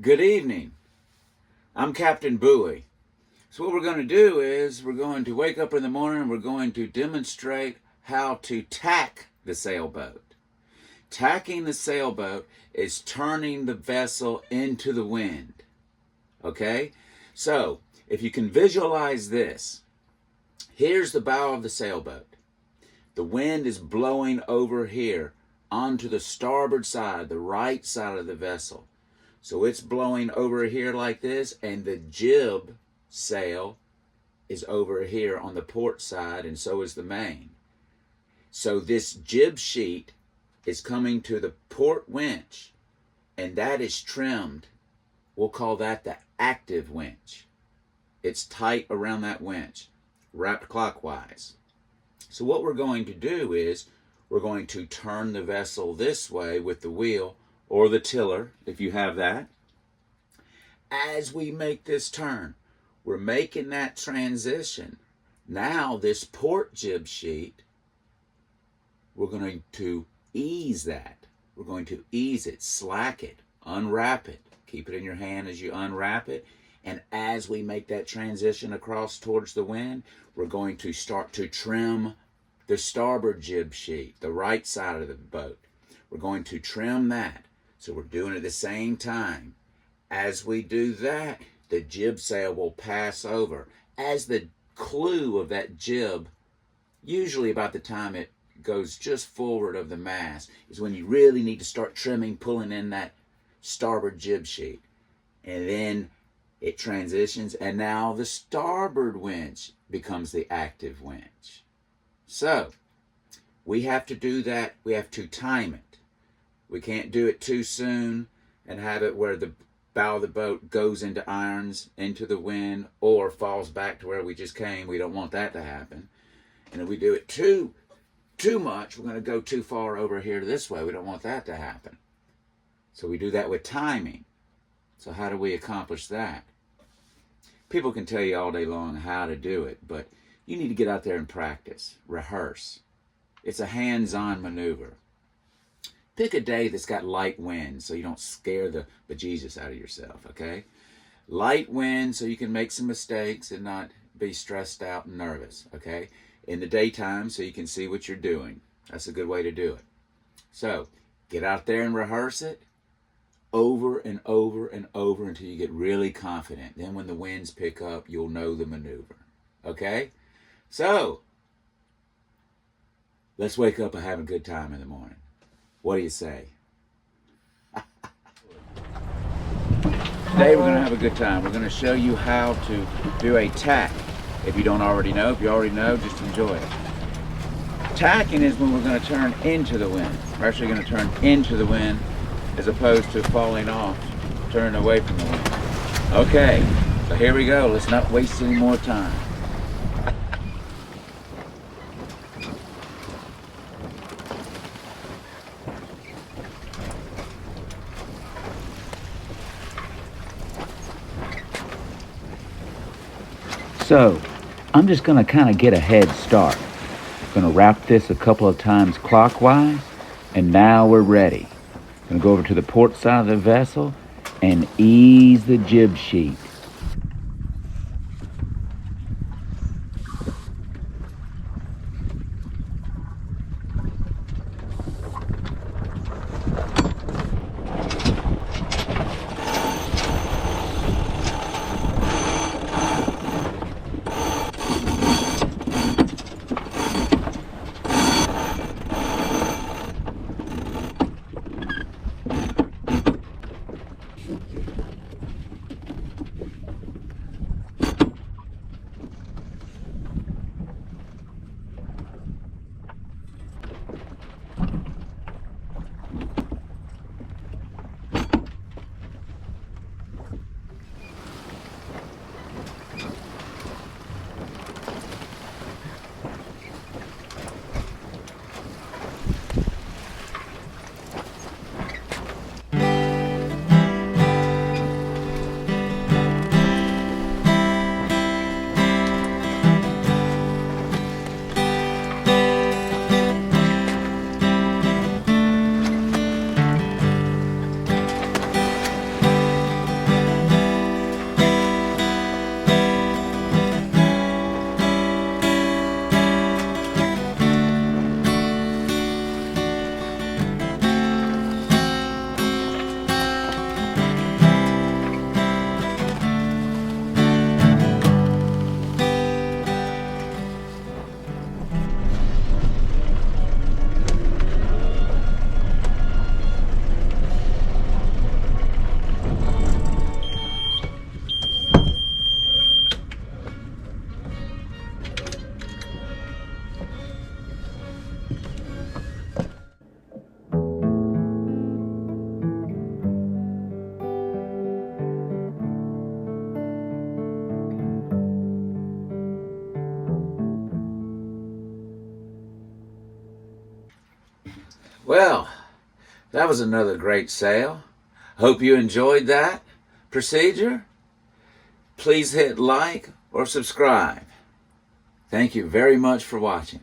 Good evening. I'm Captain Bowie. So what we're going to do is we're going to wake up in the morning and we're going to demonstrate how to tack the sailboat. Tacking the sailboat is turning the vessel into the wind. Okay? So, if you can visualize this, here's the bow of the sailboat. The wind is blowing over here onto the starboard side, the right side of the vessel. So it's blowing over here like this, and the jib sail is over here on the port side, and so is the main. So this jib sheet is coming to the port winch, and that is trimmed. We'll call that the active winch. It's tight around that winch, wrapped clockwise. So what we're going to do is we're going to turn the vessel this way with the wheel or the tiller, if you have that. As we make this turn, we're making that transition. Now this port jib sheet, we're going to ease that. We're going to ease it, slack it, unwrap it. Keep it in your hand as you unwrap it. And as we make that transition across towards the wind, we're going to start to trim the starboard jib sheet, the right side of the boat. We're going to trim that. So we're doing it at the same time. As we do that, the jib sail will pass over. As the clue of that jib, usually about the time it goes just forward of the mast, is when you really need to start trimming, pulling in that starboard jib sheet. And then it transitions, and now the starboard winch becomes the active winch. So, we have to do that. We have to time it. We can't do it too soon and have it where the bow of the boat goes into irons, into the wind, or falls back to where we just came. We don't want that to happen. And if we do it too much, we're going to go too far over here this way. We don't want that to happen. So we do that with timing. So how do we accomplish that? People can tell you all day long how to do it, but you need to get out there and practice, rehearse. It's a hands-on maneuver. Pick a day that's got light wind so you don't scare the bejesus out of yourself, okay? Light wind so you can make some mistakes and not be stressed out and nervous, okay? In the daytime so you can see what you're doing. That's a good way to do it. So, get out there and rehearse it over and over and over until you get really confident. Then when the winds pick up, you'll know the maneuver, okay? So, let's wake up and have a good time in the morning. What do you say? Today we're going to have a good time. We're going to show you how to do a tack. If you don't already know, if you already know, just enjoy it. Tacking is when we're going to turn into the wind. We're actually going to turn into the wind as opposed to falling off, turning away from the wind. Okay, so here we go. Let's not waste any more time. So, I'm just going to kind of get a head start. I'm going to wrap this a couple of times clockwise, and now we're ready. I'm going to go over to the port side of the vessel and ease the jib sheet. Well, that was another great sail. Hope you enjoyed that procedure. Please hit like or subscribe. Thank you very much for watching.